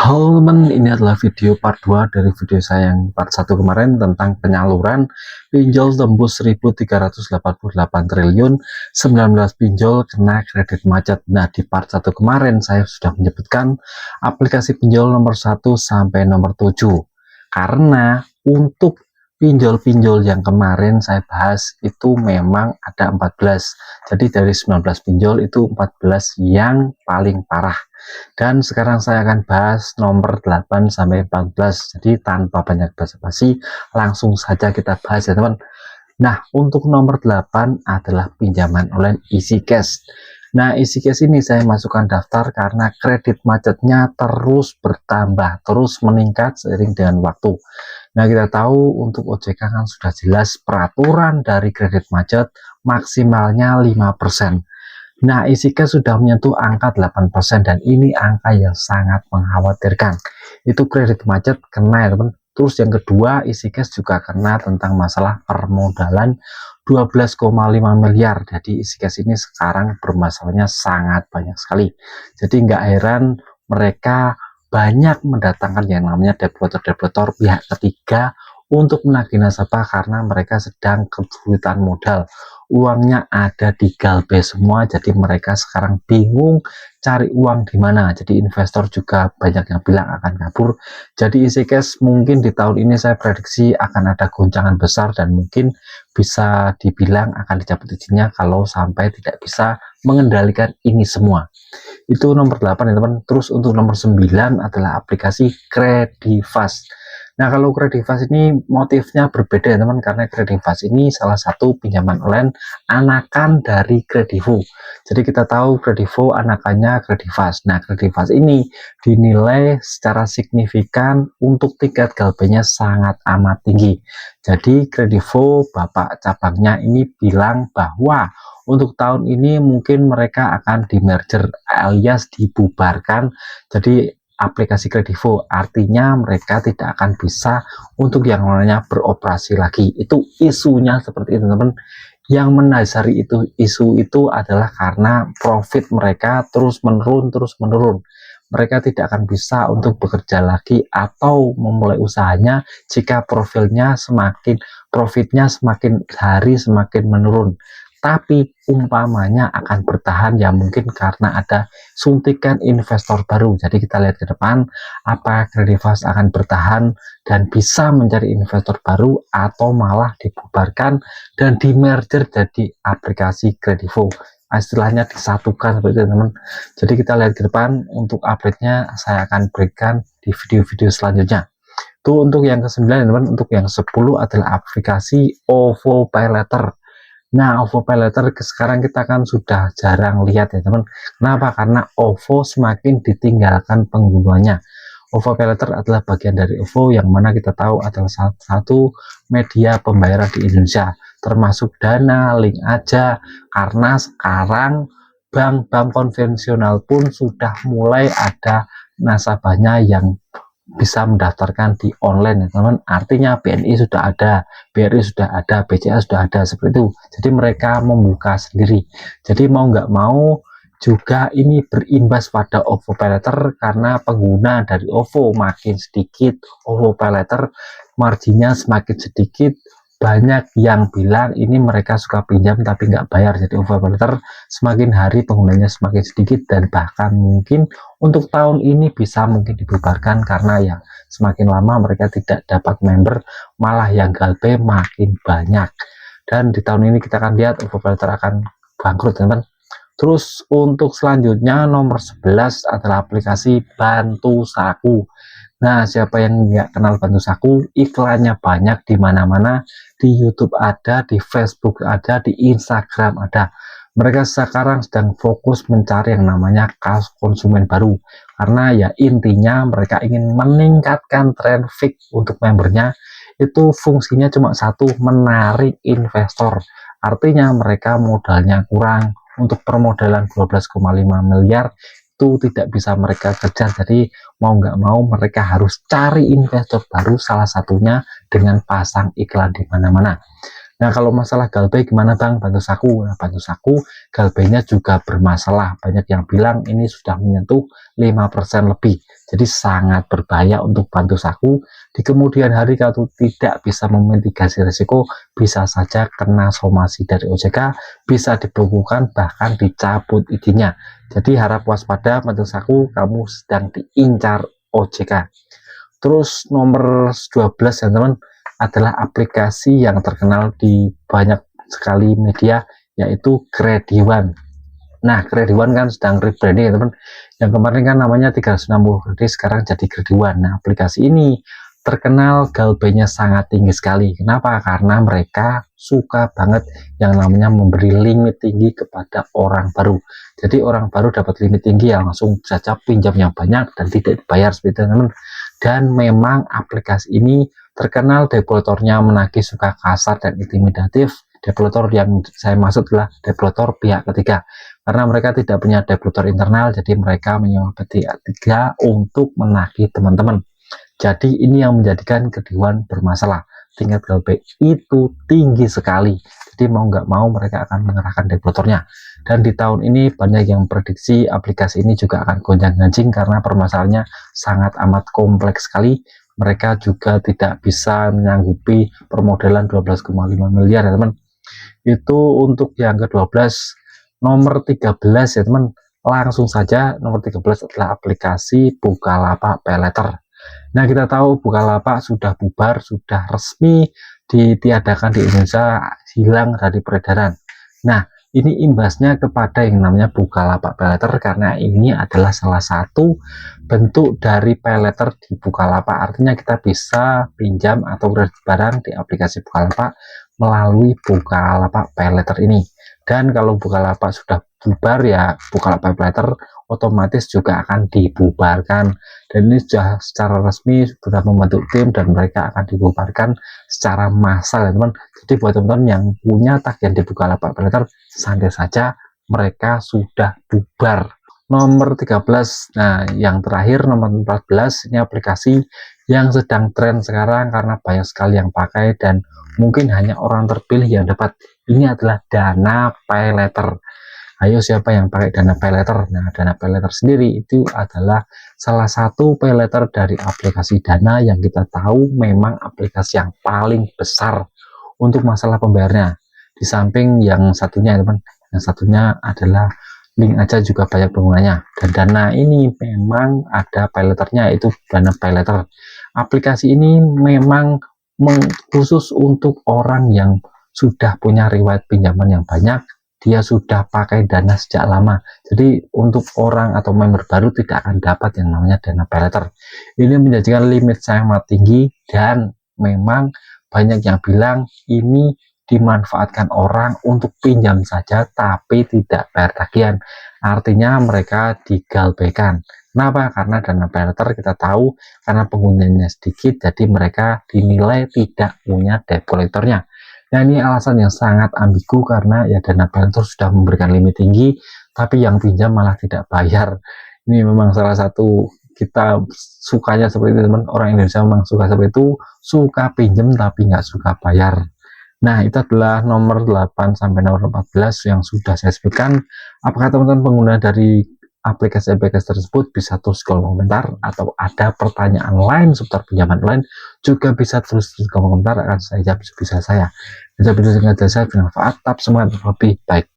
Halo teman, ini adalah video part 2 dari video saya yang part 1 kemarin tentang penyaluran pinjol tembus 1.388 triliun, 19 pinjol kena kredit macet. Nah, di part 1 kemarin saya sudah menyebutkan aplikasi pinjol nomor 1 sampai nomor 7. Karena untuk pinjol-pinjol yang kemarin saya bahas itu memang ada 14. Jadi dari 19 pinjol itu 14 yang paling parah. Dan sekarang saya akan bahas nomor 8 sampai 14. Jadi tanpa banyak basa-basi, langsung saja kita bahas ya teman. Nah, untuk nomor 8 adalah pinjaman online Easy Cash. Nah, Easy Cash ini saya masukkan daftar karena kredit macetnya terus bertambah, terus meningkat seiring dengan waktu. Nah, kita tahu untuk OJK kan sudah jelas peraturan dari kredit macet maksimalnya 5%. Nah, Easy Cash sudah menyentuh angka 8% dan ini angka yang sangat mengkhawatirkan. Itu kredit macet kena ya teman. Terus yang kedua, Easy Cash juga kena tentang masalah permodalan 12,5 miliar. Jadi Easy Cash ini sekarang bermasalahnya sangat banyak sekali. Jadi nggak heran mereka banyak mendatangkan yang namanya debitor pihak ketiga untuk menagih nasabah karena mereka sedang kesulitan modal. Uangnya ada di Galbe semua, jadi mereka sekarang bingung cari uang di mana. Jadi investor juga banyak yang bilang akan kabur. Jadi Easy Cash mungkin di tahun ini saya prediksi akan ada goncangan besar dan mungkin bisa dibilang akan dicabut izinnya kalau sampai tidak bisa mengendalikan ini semua. Itu nomor 8 ya teman. Terus untuk nomor 9 adalah aplikasi Kredivas. Nah, kalau Kredivas ini motifnya berbeda ya teman, karena Kredivas ini salah satu pinjaman online anakan dari Kredivo. Jadi kita tahu Kredivo anakannya Kredivas. Nah, Kredivas ini dinilai secara signifikan untuk tingkat galbenya sangat amat tinggi. Jadi Kredivo bapak cabangnya ini bilang bahwa untuk tahun ini mungkin mereka akan di merger alias dibubarkan jadi aplikasi Kredivo, artinya mereka tidak akan bisa untuk yang namanya beroperasi lagi. Itu isunya seperti itu teman. Yang mendasari itu isu itu adalah karena profit mereka terus menurun. Mereka tidak akan bisa untuk bekerja lagi atau memulai usahanya jika profitnya semakin hari semakin menurun. Tapi umpamanya akan bertahan ya mungkin karena ada suntikan investor baru. Jadi kita lihat ke depan apa Kredivas akan bertahan dan bisa mencari investor baru atau malah dibubarkan dan di merger jadi aplikasi Kredivo. Istilahnya disatukan seperti itu teman. Jadi kita lihat ke depan untuk update-nya saya akan berikan di video-video selanjutnya. Itu untuk yang ke-9 teman. Untuk yang 10 adalah aplikasi OVO PayLater. Nah, OVO PayLater sekarang kita kan sudah jarang lihat ya teman. Kenapa? Karena OVO semakin ditinggalkan penggunanya. OVO PayLater adalah bagian dari OVO yang mana kita tahu adalah salah satu media pembayaran di Indonesia, termasuk Dana, Link Aja, karena sekarang bank-bank konvensional pun sudah mulai ada nasabahnya yang bisa mendaftarkan di online ya teman. Artinya BNI sudah ada, BRI sudah ada, BCA sudah ada, seperti itu. Jadi mereka membuka sendiri. Jadi mau nggak mau juga ini berimbas pada OVO PayLater karena pengguna dari OVO makin sedikit, OVO PayLater marginnya semakin sedikit. Banyak yang bilang ini mereka suka pinjam tapi nggak bayar. Jadi OVO PayLater semakin hari penggunanya semakin sedikit dan bahkan mungkin untuk tahun ini bisa mungkin dibubarkan karena ya semakin lama mereka tidak dapat member, malah yang galbe makin banyak. Dan di tahun ini kita akan lihat OVO PayLater akan bangkrut teman. Terus untuk selanjutnya nomor 11 adalah aplikasi Bantu Saku. Nah, siapa yang nggak kenal Bantu Saku? Iklannya banyak di mana-mana, di YouTube ada, di Facebook ada, di Instagram ada. Mereka sekarang sedang fokus mencari yang namanya konsumen baru. Karena ya intinya mereka ingin meningkatkan traffic untuk membernya. Itu fungsinya cuma satu, menarik investor. Artinya mereka modalnya kurang. Untuk permodalan 12,5 miliar itu tidak bisa mereka kejar. Jadi mau nggak mau mereka harus cari investor baru, salah satunya dengan pasang iklan di mana-mana. Nah, kalau masalah galbay gimana Bang? Bantu Saku. Nah, Bantu Saku galbaynya juga bermasalah. Banyak yang bilang ini sudah menyentuh 5% lebih. Jadi sangat berbahaya untuk bantu saku. Di kemudian hari kalau tidak bisa memitigasi risiko, bisa saja kena somasi dari OJK, bisa dibekukan, bahkan dicabut izinnya. Jadi harap waspada bantu saku, kamu sedang diincar OJK. Terus nomor 12 ya teman, adalah aplikasi yang terkenal di banyak sekali media, yaitu Krediwan. Nah, Krediwan kan sedang rebranding ya teman. Yang kemarin kan namanya 360 Kredit, sekarang jadi Krediwan. Nah, aplikasi ini terkenal galbanya sangat tinggi sekali. Kenapa? Karena mereka suka banget yang namanya memberi limit tinggi kepada orang baru. Jadi orang baru dapat limit tinggi ya langsung saja pinjam yang banyak dan tidak dibayar seperti itu teman. Dan memang aplikasi ini terkenal developernya menagih suka kasar dan intimidatif. Developer yang saya maksud adalah developer pihak ketiga, karena mereka tidak punya developer internal, jadi mereka menyewa pihak ketiga untuk menagih teman-teman. Jadi ini yang menjadikan Krediwan bermasalah. Tingkat GLB itu tinggi sekali. Jadi mau nggak mau mereka akan mengerahkan developernya. Dan di tahun ini banyak yang prediksi aplikasi ini juga akan gonjang-ganjing karena permasalahannya sangat amat kompleks sekali. Mereka juga tidak bisa menyanggupi permodalan 12,5 miliar ya teman. Itu untuk yang ke-12. Nomor 13 ya teman. Langsung saja nomor 13 adalah aplikasi Bukalapak Paylater. Nah, kita tahu Bukalapak sudah bubar, sudah resmi ditiadakan di Indonesia, hilang dari peredaran. Nah, ini imbasnya kepada yang namanya Bukalapak Paylater karena ini adalah salah satu bentuk dari paylater di Bukalapak. Artinya kita bisa pinjam atau kredit barang di aplikasi Bukalapak melalui Bukalapak Paylater ini. Dan kalau Bukalapak sudah bubar ya Bukalapak Paylater otomatis juga akan dibubarkan. Dan ini sudah secara resmi sudah membentuk tim dan mereka akan dibubarkan secara massal ya teman. Jadi buat teman-teman yang punya tagihan di Bukalapak Paylater, santai saja, mereka sudah bubar. Nomor 13, nah yang terakhir nomor 14, ini aplikasi yang sedang tren sekarang karena banyak sekali yang pakai dan mungkin hanya orang terpilih yang dapat. Ini adalah Dana Paylater. Ayo siapa yang pakai Dana Paylater? Nah, Dana Paylater sendiri itu adalah salah satu paylater dari aplikasi Dana yang kita tahu memang aplikasi yang paling besar untuk masalah pembayarnya. Di samping yang satunya teman, yang satunya adalah link aja juga banyak penggunanya. Dan Dana ini memang ada paylaternya, itu Dana Paylater. Aplikasi ini memang khusus untuk orang yang sudah punya riwayat pinjaman yang banyak, dia sudah pakai Dana sejak lama. Jadi untuk orang atau member baru tidak akan dapat yang namanya Dana Paylater. Ini menjadikan limit sangat tinggi dan memang banyak yang bilang ini dimanfaatkan orang untuk pinjam saja tapi tidak bayar tagihan. Artinya mereka digalbaikan. Kenapa? Karena Dana Paylater kita tahu karena penggunanya sedikit, jadi mereka dinilai tidak punya debt collectornya. Nah, ini alasan yang sangat ambigu karena ya Dana Paylater sudah memberikan limit tinggi, tapi yang pinjam malah tidak bayar. Ini memang salah satu kita sukanya seperti itu teman. Orang Indonesia memang suka seperti itu, suka pinjam tapi nggak suka bayar. Nah, itu adalah nomor 8 sampai nomor 14 yang sudah saya sebutkan. Apakah teman-teman pengguna dari aplikasi-aplikasi tersebut bisa tulis kolom komentar, atau ada pertanyaan lain seputar pinjaman online juga bisa tulis di kolom komentar, akan saya jawab sebisa saya. Jika video singkat saya bermanfaat, tetap semangat lebih baik.